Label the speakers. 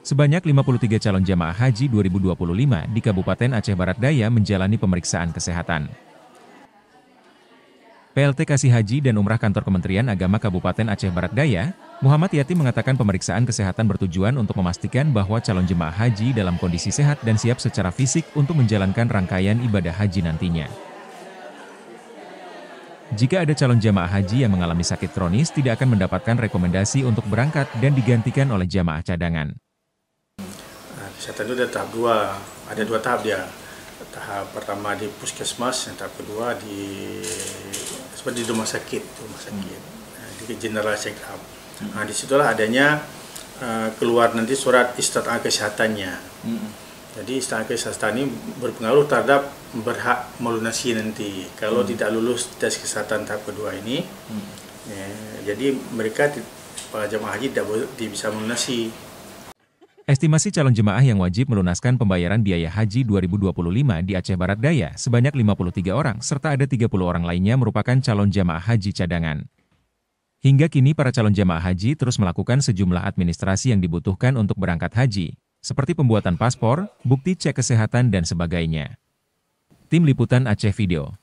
Speaker 1: Sebanyak 53 calon jamaah haji 2025 di Kabupaten Aceh Barat Daya menjalani pemeriksaan kesehatan. PLT Kasih Haji dan Umrah Kantor Kementerian Agama Kabupaten Aceh Barat Daya, Muhammad Yati mengatakan pemeriksaan kesehatan bertujuan untuk memastikan bahwa calon jemaah haji dalam kondisi sehat dan siap secara fisik untuk menjalankan rangkaian ibadah haji nantinya. Jika ada calon jamaah haji yang mengalami sakit kronis tidak akan mendapatkan rekomendasi untuk berangkat dan digantikan oleh jamaah cadangan.
Speaker 2: Kesehatan itu ada tahap 2, ada 2 tahap dia. Tahap pertama di puskesmas, yang tahap kedua seperti di rumah sakit, di general check up. Nah, disitulah adanya keluar nanti surat isti'anah kesehatannya. Jadi isti'anah kesehatan ini berpengaruh terhadap berhak melunasi nanti. Kalau tidak lulus tes kesehatan tahap kedua ini, jadi mereka para jemaah haji tidak bisa melunasi.
Speaker 1: Estimasi calon jemaah yang wajib melunaskan pembayaran biaya haji 2025 di Aceh Barat Daya sebanyak 53 orang, serta ada 30 orang lainnya merupakan calon jemaah haji cadangan. Hingga kini para calon jemaah haji terus melakukan sejumlah administrasi yang dibutuhkan untuk berangkat haji, seperti pembuatan paspor, bukti cek kesehatan dan sebagainya. Tim Liputan Aceh Video.